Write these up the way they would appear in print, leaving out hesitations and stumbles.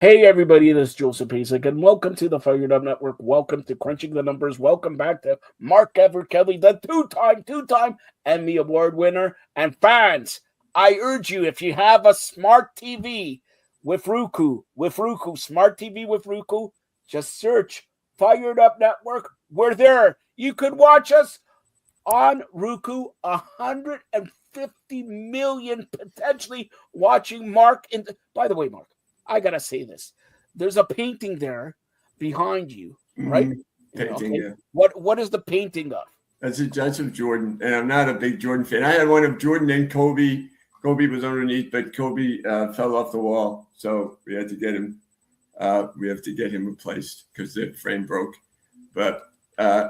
Hey everybody, this is Joseph Pasek, and welcome to the Fired Up Network. Welcome to Crunching the Numbers. Welcome back to Mark Everett Kelly, the two-time Emmy Award winner. And fans, I urge you, if you have a smart TV with Roku, smart TV with Roku, just search Fired Up Network. We're there. You could watch us on Roku, 150 million potentially watching Mark. By the way, Mark, I gotta say this. There's a painting there behind you, right? Painting, Okay. yeah. What is the painting of? That's of Jordan, and I'm not a big Jordan fan. I had one of Jordan and Kobe. Kobe was underneath, but Kobe fell off the wall, so we had to get him. We have to get him replaced because the frame broke. But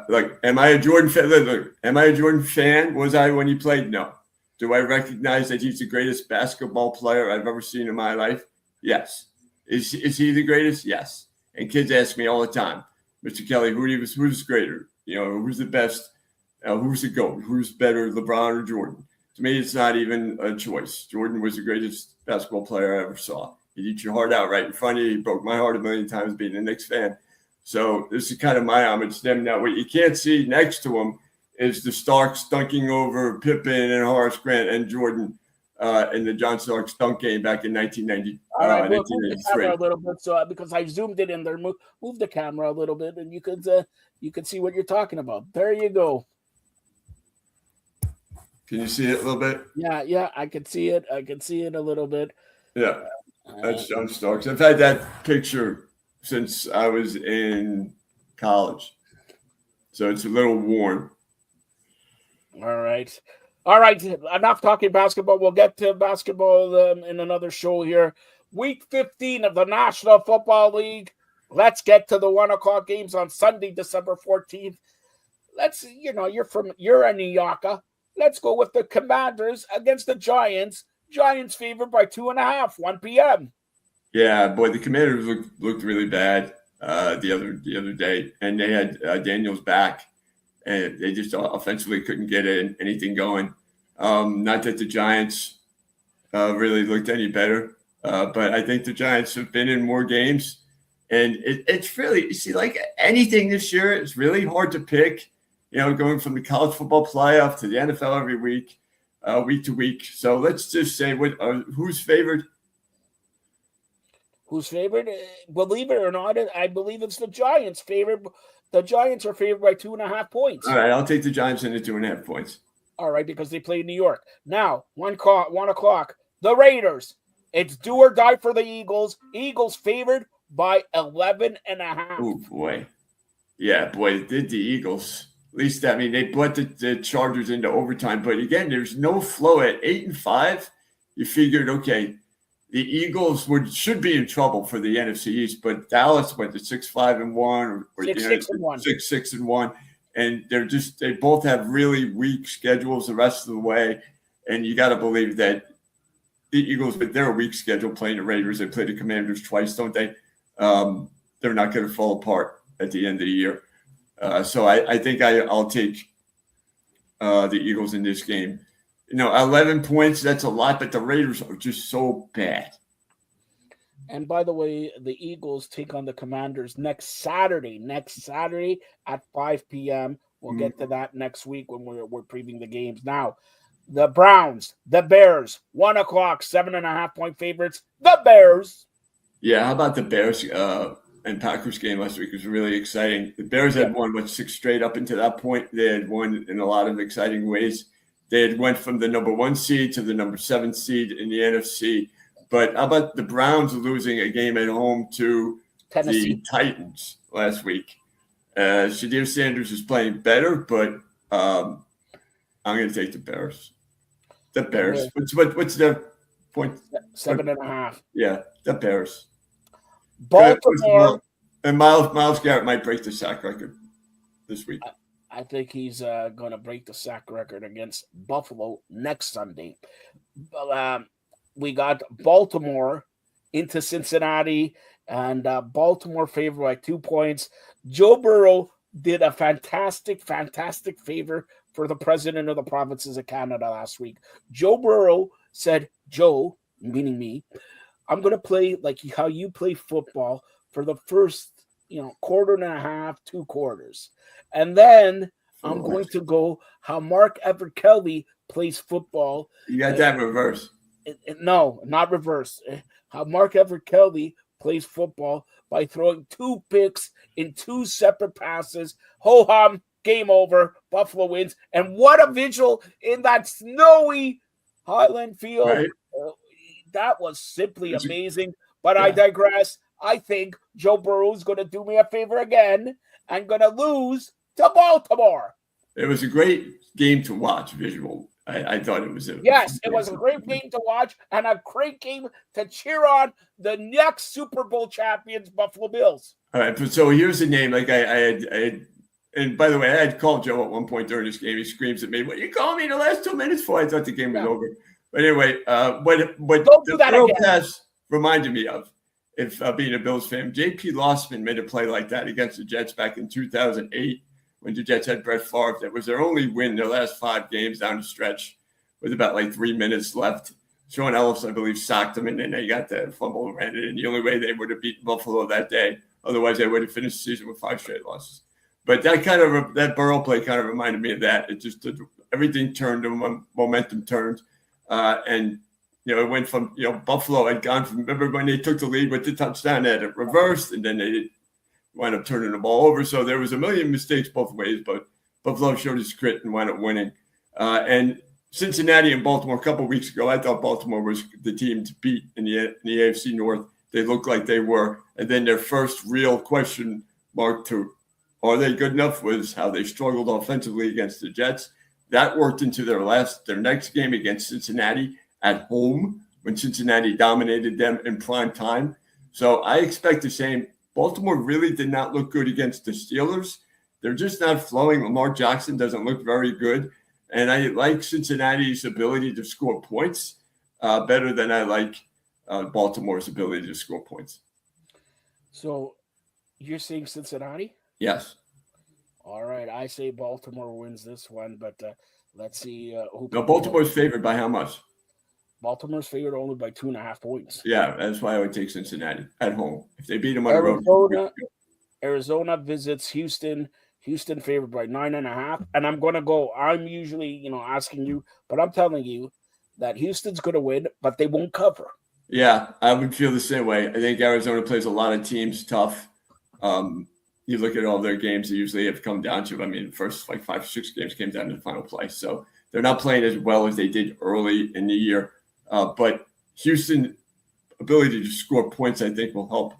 look, am I a Jordan fan? Look, am I a Jordan fan? Was I when he played? No. Do I recognize that he's the greatest basketball player I've ever seen in my life? Yes. Is he the greatest? Yes. And kids ask me all the time, Mr. Kelly, who's greater? Who's the best? Who's the GOAT? Who's better, LeBron or Jordan? To me, it's not even a choice. Jordan was the greatest basketball player I ever saw. He'd eat your heart out right in front of you. He broke my heart a million times being a Knicks fan. So this is kind of my homage to them. Now, what you can't see next to him is the Starks dunking over Pippen and Horace Grant and Jordan in the John Starks dunk game back in 1990. All right, move the camera a little bit, so because I zoomed it in there. Move the camera a little bit, and you could see what you're talking about. There you go. Can you see it a little bit? Yeah, I can see it. I can see it a little bit. Yeah, that's John Starks. I've had that picture since I was in college, so it's a little worn. All right. Enough talking basketball. We'll get to basketball in another show here. Week 15 of the National Football League. Let's get to the 1:00 games on Sunday, December 14th. You're a New Yorker. Let's go with the Commanders against the Giants. Giants favored by 2.5, 1 p.m. Yeah, boy, the Commanders looked really bad the other day, and they had Daniels back, and they just offensively couldn't get anything going. Not that the Giants really looked any better, but I think the Giants have been in more games, and it's really, you see, like anything this year, it's really hard to pick. Going from the college football playoff to the NFL every week, week to week. So let's just say who's favored. Who's favored? Believe it or not, I believe it's the Giants favored. The Giants are favored by 2.5 points. All right, I'll take the Giants into 2.5 points. All right, because they play New York. Now, 1:00, the Raiders. It's do or die for the Eagles. Eagles favored by 11.5. Oh, boy. Yeah, boy, did the Eagles. At least, I mean, they put the Chargers into overtime. But again, there's no flow at 8-5. You figured, okay, the Eagles should be in trouble for the NFC East, but Dallas went to 6-5-1 or 6-1, 6-1, and they both have really weak schedules the rest of the way. And you got to believe that the Eagles, with their weak schedule, playing the Raiders, they play the Commanders twice, don't they? They're not going to fall apart at the end of the year. So I think I'll take the Eagles in this game. 11 points, that's a lot, but the Raiders are just so bad. And by the way, the Eagles take on the Commanders next Saturday at 5 p.m. We'll get to that next week when we're previewing the games. Now, the Browns, the Bears, 1:00, 7.5 point favorites, the Bears. Yeah, how about the Bears and Packers game last week? It was really exciting. The Bears had won, 6 straight up until that point. They had won in a lot of exciting ways. They had went from the number 1 seed to the number 7 seed in the NFC. But how about the Browns losing a game at home to Tennessee. The Titans last week? Shadir Sanders is playing better, but I'm going to take the Bears. The Bears. What's their point? 7.5. Yeah, the Bears. Baltimore. And Myles Garrett might break the sack record this week. I think he's going to break the sack record against Buffalo next Sunday. We got Baltimore into Cincinnati, and Baltimore favored by 2 points. Joe Burrow did a fantastic favor for the president of the provinces of Canada last week. Joe Burrow said, Joe, meaning me, I'm going to play like how you play football for the first, quarter and a half, 2 quarters. And then I'm going to go how Mark Everett Kelly plays football. You got that reverse. No, not reverse. How Mark Everett Kelly plays football by throwing 2 picks in 2 separate passes. Ho hum, game over. Buffalo wins. And what a visual in that snowy Highland field. Right. That was simply amazing. But I digress. I think Joe Burrow's going to do me a favor again and going to lose to Baltimore. It was a great game to watch, visual. I thought it was it was a great game to watch and a great game to cheer on the next Super Bowl champions, Buffalo Bills. All right, so here's the name. Like I had, and by the way, I had called Joe at one point during this game. He screams at me, "What you call me the last 2 minutes for?" I thought the game was over. But anyway, what the throw pass reminded me of, if being a Bills fan, J.P. Lossman made a play like that against the Jets back in 2008 when the Jets had Brett Favre. That was their only win their last 5 games down the stretch with about like 3 minutes left. Sean Ellis, I believe, socked them, and then they got the fumble and ran it in. The only way they would have beaten Buffalo that day. Otherwise, they would have finished the season with 5 straight losses. But that Burrow play kind of reminded me of that. It just everything turned, and momentum turned. And, it went from, Buffalo had gone from, remember when they took the lead with the touchdown, they had it reversed, and then they wound up turning the ball over. So there was a million mistakes both ways, but Buffalo showed his grit and wound up winning. And Cincinnati and Baltimore a couple of weeks ago, I thought Baltimore was the team to beat in the AFC North. They looked like they were. And then their first real question mark to are they good enough was how they struggled offensively against the Jets. That worked into their next game against Cincinnati at home when Cincinnati dominated them in prime time. So I expect the same. Baltimore really did not look good against the Steelers. They're just not flowing. Lamar Jackson doesn't look very good. And I like Cincinnati's ability to score points better than I like Baltimore's ability to score points. So you're saying Cincinnati? Yes. All right. I say Baltimore wins this one, but let's see. Baltimore's favored by how much? Baltimore's favored only by 2.5 points. Yeah, that's why I would take Cincinnati at home. If they beat them on the road. Arizona visits Houston. Houston favored by 9.5. And I'm going to go. I'm usually, asking you, but I'm telling you that Houston's going to win, but they won't cover. Yeah, I would feel the same way. I think Arizona plays a lot of teams tough. You look at all their games, they usually have come down to, the first 5 or 6 games came down to the final play. So they're not playing as well as they did early in the year. But Houston's ability to score points, I think, will help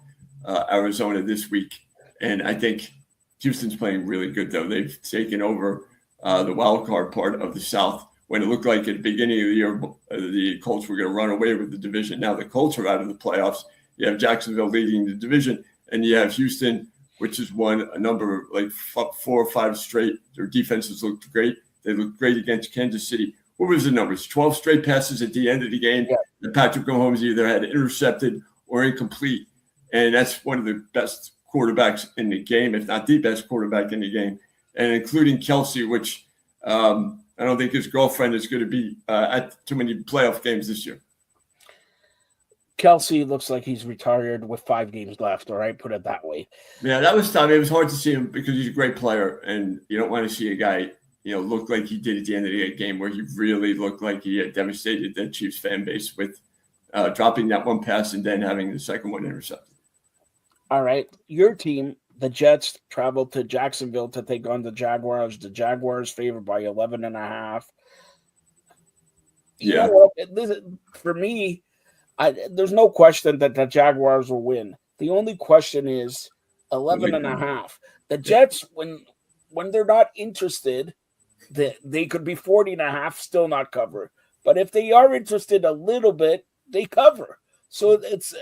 Arizona this week. And I think Houston's playing really good, though. They've taken over the wild card part of the South when it looked like at the beginning of the year the Colts were going to run away with the division. Now the Colts are out of the playoffs. You have Jacksonville leading the division, and you have Houston, which has won a number of 4 or 5 straight. Their defenses looked great. They looked great against Kansas City. What was the numbers? 12 straight passes at the end of the game. Yeah. And Patrick Mahomes either had intercepted or incomplete. And that's one of the best quarterbacks in the game, if not the best quarterback in the game. And including Kelsey, which I don't think his girlfriend is going to be at too many playoff games this year. Kelsey looks like he's retired with 5 games left, all right? Put it that way. Yeah, that was tough. It was hard to see him because he's a great player, and you don't want to see a guy look like he did at the end of the game where he really looked like he had devastated the Chiefs fan base with dropping that one pass and then having the second one intercepted. All right. Your team, the Jets, traveled to Jacksonville to take on the Jaguars. The Jaguars favored by 11.5. Yeah. For me, there's no question that the Jaguars will win. The only question is 11.5. The Jets, when they're not interested, they could be 40.5, still not cover. But if they are interested a little bit, they cover. So it's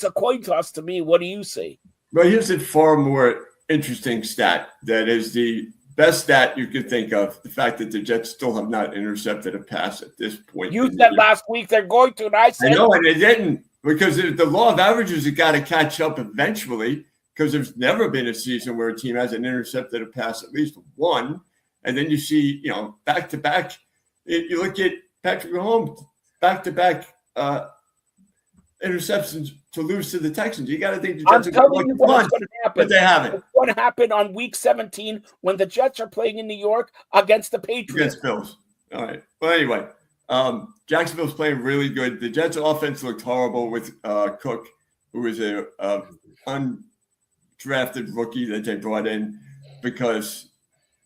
a coin toss to me. What do you say? Well, here's a far more interesting stat that is the best stat you could think of. The fact that the Jets still have not intercepted a pass at this point. You said last week they're going to, and I said I know, and they didn't, because the law of averages has got to catch up eventually, because there's never been a season where a team hasn't intercepted a pass at least one. And then you see, back-to-back. You look at Patrick Mahomes, back-to-back interceptions to lose to the Texans. You got to think the I'm Jets are going telling to you look fun, what's going to but happen. they haven't. It's going to happen on week 17 when the Jets are playing in New York against the Patriots. Against Bills. All right. Well, anyway, Jacksonville's playing really good. The Jets' offense looked horrible with Cook, who is a undrafted rookie that they brought in because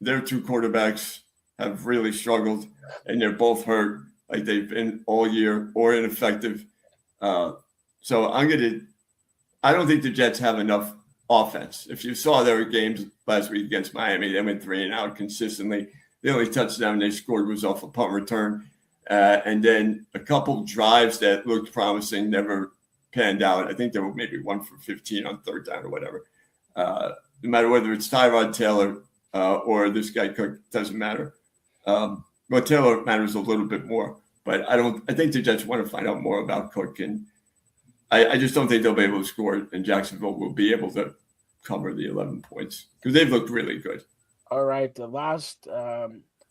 their two quarterbacks have really struggled, and they're both hurt like they've been all year or ineffective. So I don't think the Jets have enough offense. If you saw their games last week against Miami, they went 3-and-out consistently. The only touchdown they scored was off a punt return. And then a couple drives that looked promising never panned out. I think there were maybe 1 for 15 on third down or whatever. No matter whether it's Tyrod Taylor or this guy Cook, doesn't matter. Well, Taylor matters a little bit more, but I think the Jets want to find out more about Cook, and I just don't think they'll be able to score, and Jacksonville will be able to cover the 11 points because they've looked really good. All right, the last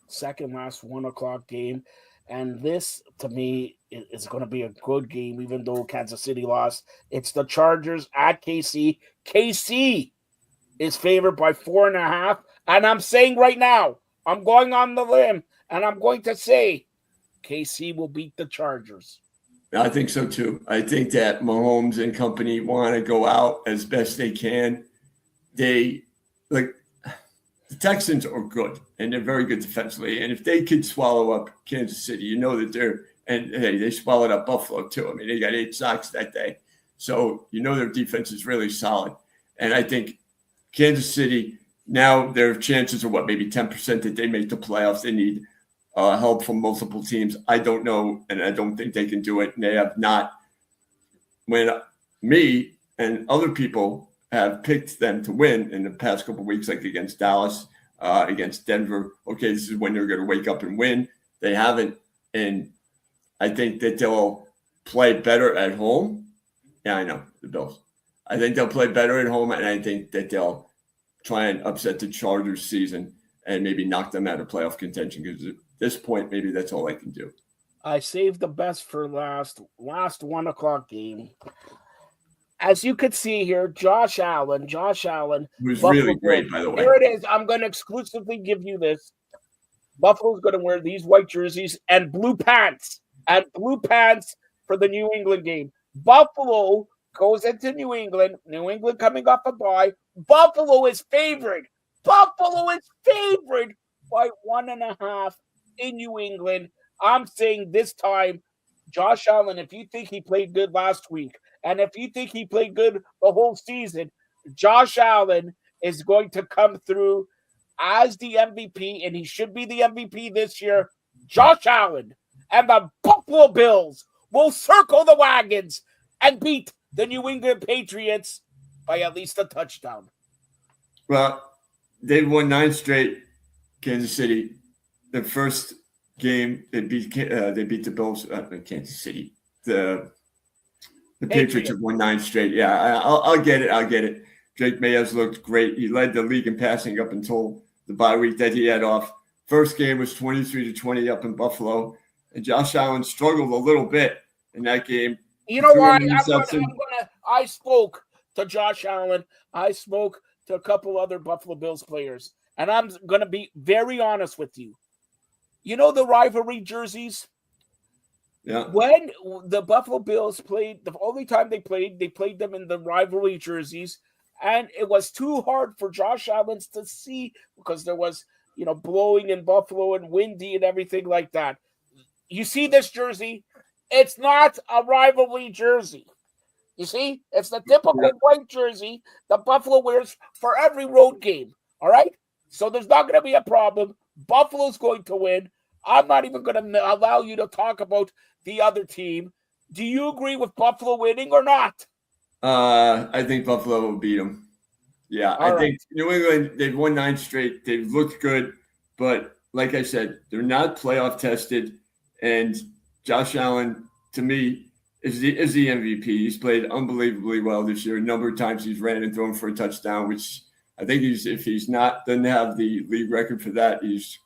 second last 1 o'clock game, and this to me is going to be a good game, even though Kansas City lost. It's the Chargers at KC. KC is favored by 4.5, and I'm saying right now, I'm going on the limb, and I'm going to say KC will beat the Chargers. I think so too. I think that Mahomes and company want to go out as best they can. The Texans are good, and they're very good defensively. And if they could swallow up Kansas City, you know that they swallowed up Buffalo too. I mean, they got 8 sacks that day. So you know their defense is really solid. And I think Kansas City, now their chances are maybe 10% that they make the playoffs. They need help from multiple teams. I don't know, and I don't think they can do it. And they have not. When me and other people have picked them to win in the past couple of weeks, like against Dallas, against Denver. Okay, this is when they're going to wake up and win. They haven't, and I think that they'll play better at home. Yeah, I know, the Bills. I think they'll play better at home, and I think that they'll try and upset the Chargers season and maybe knock them out of playoff contention because at this point, maybe that's all I can do. I saved the best for last 1 o'clock game. As you could see here, Josh Allen. Who's really great, by the way. Here it is. I'm going to exclusively give you this. Buffalo's going to wear these white jerseys and blue pants. For the New England game. Buffalo goes into New England. New England coming off a bye. Buffalo is favored. By 1.5 in New England. I'm saying this time, Josh Allen, if you think he played good last week, and if you think he played good the whole season, Josh Allen is going to come through as the MVP, and he should be the MVP this year. Josh Allen and the Buffalo Bills will circle the wagons and beat the New England Patriots by at least a touchdown. Well, they've won 9 straight, Kansas City. The first game, they beat the Bills, Kansas City. The Patriots have won 9 straight. Yeah, I'll get it. Drake May has looked great. He led the league in passing up until the bye week that he had off. First game was 23-20 up in Buffalo, and Josh Allen struggled a little bit in that game. You know why? I spoke to Josh Allen. I spoke to a couple other Buffalo Bills players, and I'm going to be very honest with you. You know the rivalry jerseys? Yeah. When the Buffalo Bills played, the only time they played them in the rivalry jerseys, and it was too hard for Josh Allen to see because there was, blowing in Buffalo and windy and everything like that. You see this jersey? It's not a rivalry jersey. You see? It's the typical white jersey the Buffalo wears for every road game. All right? So there's not going to be a problem. Buffalo's going to win. I'm not even going to allow you to talk about the other team. Do you agree with Buffalo winning or not? I think Buffalo will beat them. Yeah, I think New England, they've won 9 straight. They've looked good, but like I said, they're not playoff tested. And Josh Allen, to me, is the MVP. He's played unbelievably well this year. A number of times he's ran and thrown for a touchdown, which I think if he's doesn't have the league record for that, he's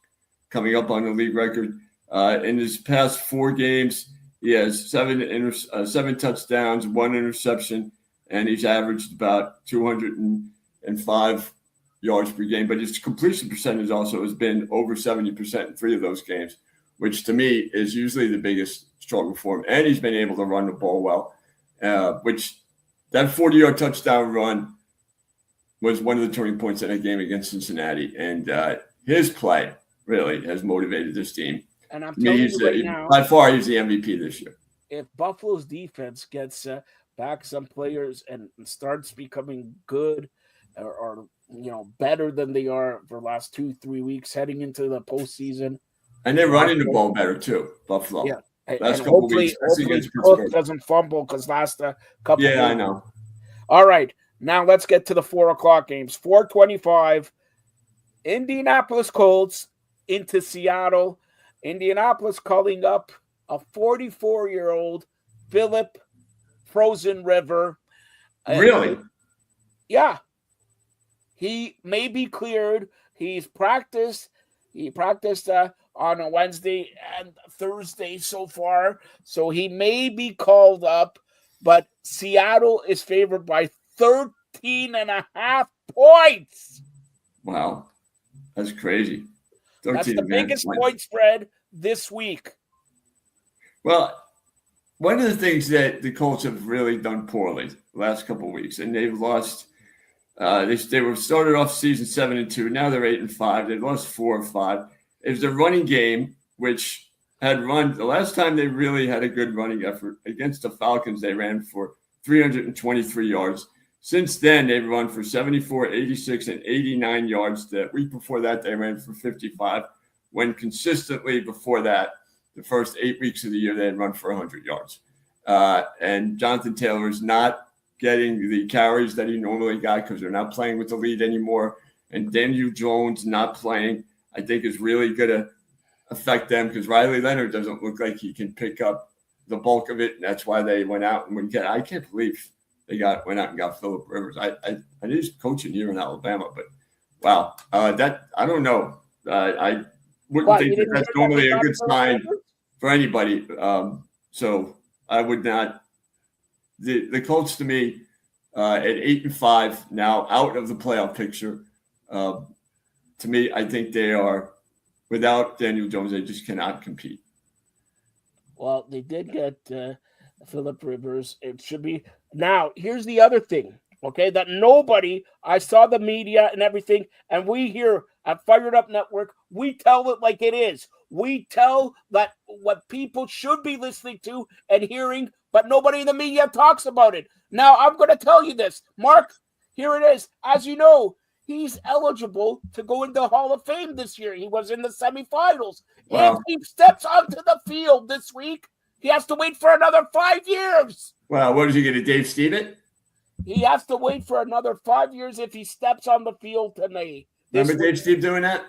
coming up on the league record. In his past 4 games, He has seven touchdowns, one interception, and he's averaged about 205 yards per game. But his completion percentage also has been over 70% in 3 of those games, which to me is usually the biggest struggle for him. And he's been able to run the ball well, which that 40-yard touchdown run was one of the turning points in that game against Cincinnati. And his play really has motivated this team. And I'm telling you right now, by far, he's the MVP this year. If Buffalo's defense gets back some players and starts becoming good or better than they are for the last 2-3 weeks heading into the postseason. And they're running the ball better too, Buffalo. Yeah. Last and couple weeks, hopefully Cook doesn't fumble because last couple Yeah, weeks. I know. All right. Now let's get to the 4:00 games. 4:25, Indianapolis Colts into Seattle. Indianapolis calling up a 44-year-old Philip Frozen River. Really? Yeah. He may be cleared. He's practiced. He practiced on a Wednesday and Thursday so far. So he may be called up, but Seattle is favored by 13.5 points. Wow. That's crazy. That's the biggest point spread this week. Well, one of the things that the Colts have really done poorly the last couple of weeks, and they've lost. They were started off season 7-2. Now they're 8-5. They've lost 4 of 5. It was a running game, which had run the last time they really had a good running effort against the Falcons. They ran for 323 yards. Since then, they've run for 74, 86, and 89 yards. The week before that, they ran for 55. When consistently before that, the first 8 weeks of the year, they had run for 100 yards. And Jonathan Taylor is not getting the carries that he normally got because they're not playing with the lead anymore. And Daniel Jones not playing, I think, is really going to affect them because Riley Leonard doesn't look like he can pick up the bulk of it. And that's why they went out and went I can't believe they went out and got Phillip Rivers. I knew he's coaching here in Alabama, but wow, that I don't know. I wouldn't think that's normally a good sign for anybody. So I would not. The Colts to me at 8-5 now out of the playoff picture. To me, I think they are without Daniel Jones. They just cannot compete. Well, they did get Phillip Rivers. It should be now. Here's the other thing, okay? That I saw the media and everything, and we here at Fired Up Network, we tell it like it is. We tell that what people should be listening to and hearing, but nobody in the media talks about it. Now, I'm going to tell you this. Mark, here it is. As you know, he's eligible to go into the Hall of Fame this year. He was in the semifinals. Wow. If he steps onto the field this week, he has to wait for another 5 years. Wow, what is he going to, Dave Steven? He has to wait for another 5 years if he steps on the field tonight. Remember Dave Steve doing that?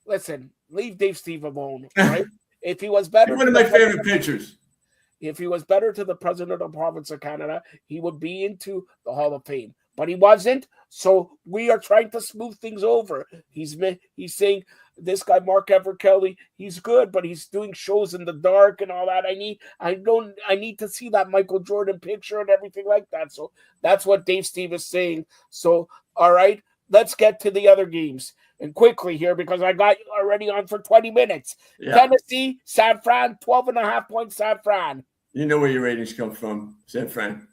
Listen, leave Dave Steve alone, right? If he was better, one of my favorite pitchers. If he was better to the president of the province of Canada, he would be into the Hall of Fame. But he wasn't, so we are trying to smooth things over. He's saying this guy Mark Everett Kelly, he's good, but he's doing shows in the dark and all that. I need to see that Michael Jordan picture and everything like that. So that's what Dave Steve is saying. So all right, let's get to the other games. And quickly here, because I got you already on for 20 minutes. Yeah. Tennessee, San Fran, 12.5 points, San Fran. You know where your ratings come from, San Fran.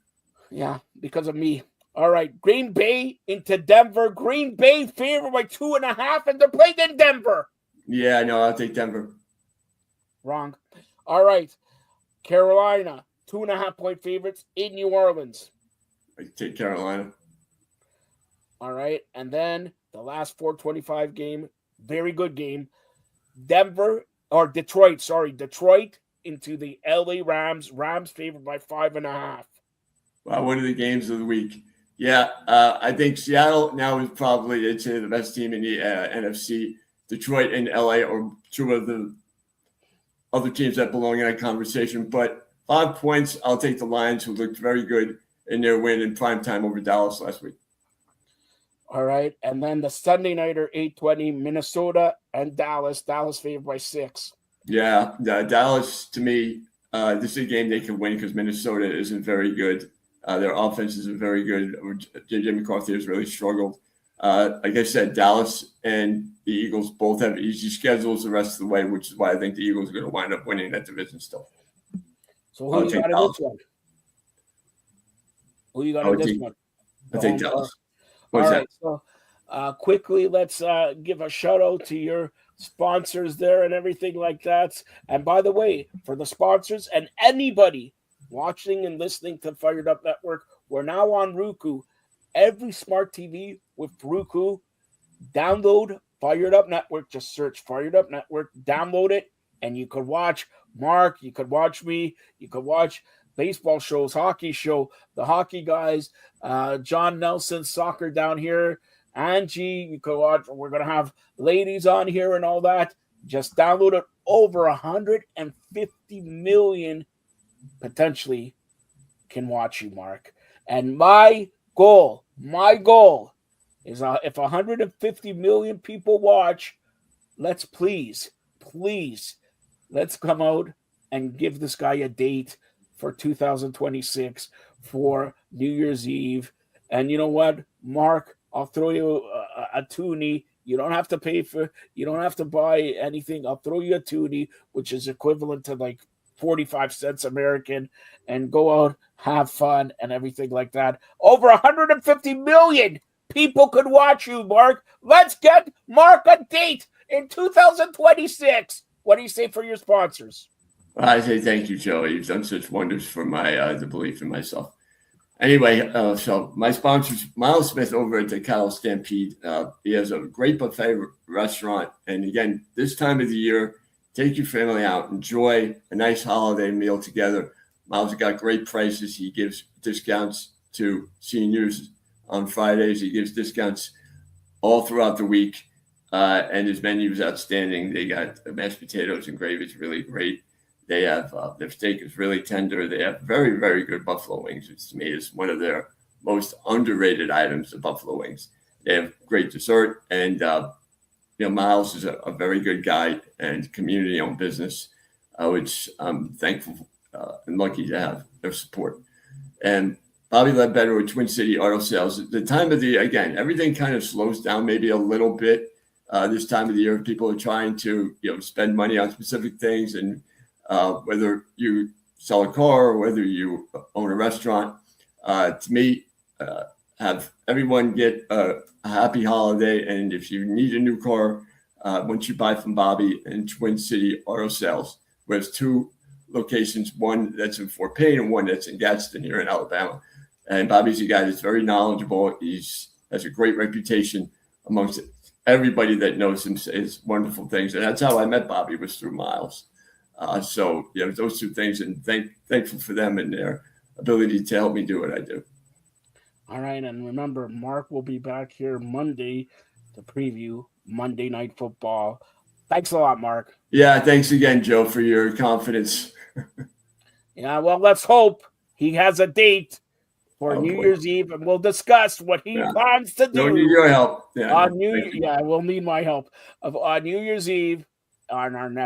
Yeah, because of me. All right, Green Bay into Denver. Green Bay favored by 2.5, and they're playing in Denver. Yeah, I know. I'll take Denver. Wrong. All right, Carolina, 2.5 point favorites in New Orleans. I take Carolina. All right, and then the last 4:25 game, very good game. Detroit into the LA Rams. Rams favored by 5.5. Wow, one of the games of the week. Yeah, I think Seattle now is probably, I'd say, the best team in the NFC. Detroit and LA are two of the other teams that belong in that conversation. But 5 points, I'll take the Lions, who looked very good in their win in primetime over Dallas last week. All right, and then the Sunday nighter, 8:20, Minnesota and Dallas. Dallas favored by 6. Yeah, Dallas, to me, this is a game they could win because Minnesota isn't very good. Their offense isn't very good. J.J. McCarthy has really struggled. Like I said, Dallas and the Eagles both have easy schedules the rest of the way, which is why I think the Eagles are going to wind up winning that division still. So who you got in this one? Who you got in this one? I think Dallas. All right. So quickly, let's give a shout out to your sponsors there and everything like that. And by the way, for the sponsors and anybody watching and listening to Fired Up Network, we're now on Roku. Every smart TV with Roku, download Fired Up Network. Just search Fired Up Network, download it, and you could watch Mark, you could watch me, you could watch baseball shows, hockey show, the hockey guys, John Nelson's soccer down here, Angie, you could watch. We're going to have ladies on here and all that. Just download it. Over 150 million potentially can watch you, Mark. And my goal is if 150 million people watch, let's please, let's come out and give this guy a date for 2026 for New Year's Eve. And you know what, Mark, I'll throw you a toonie. You don't have to you don't have to buy anything. I'll throw you a toonie, which is equivalent to like 45 cents American, and go out, have fun, and everything like that. Over 150 million people could watch you, Mark. Let's get Mark a date in 2026. What do you say for your sponsors? I say thank you, Joe. You've done such wonders for my the belief in myself. Anyway, so my sponsors, Miles Smith over at the Cattle Stampede. He has a great buffet restaurant. And again, this time of the year, take your family out, enjoy a nice holiday meal together. Miles has got great prices. He gives discounts to seniors on Fridays. He gives discounts all throughout the week. And his menu is outstanding. They got mashed potatoes and gravy. It's really great. They have their steak is really tender. They have very, very good buffalo wings, which to me is one of their most underrated items, the buffalo wings. They have great dessert. And, Miles is a very good guy and community-owned business, which I'm thankful and lucky to have their support. And Bobby Ledbetter with Twin City Auto Sales. The time of the year, again, everything kind of slows down maybe a little bit this time of the year. People are trying to spend money on specific things, and whether you sell a car or whether you own a restaurant. To me, have everyone get a happy holiday. And if you need a new car, once you buy from Bobby and Twin City Auto Sales, who has two locations, one that's in Fort Payne and one that's in Gadsden here in Alabama. And Bobby's a guy that's very knowledgeable. He has a great reputation amongst everybody that knows him, says wonderful things. And that's how I met Bobby, was through Miles. So those two things, and thankful for them and their ability to help me do what I do. All right, and remember, Mark will be back here Monday to preview Monday Night Football. Thanks a lot, Mark. Yeah, thanks again, Joe, for your confidence. Yeah, well, let's hope he has a date for New Year's Eve, and we'll discuss what he plans to do. Don't need your help. We'll need my help on New Year's Eve on our next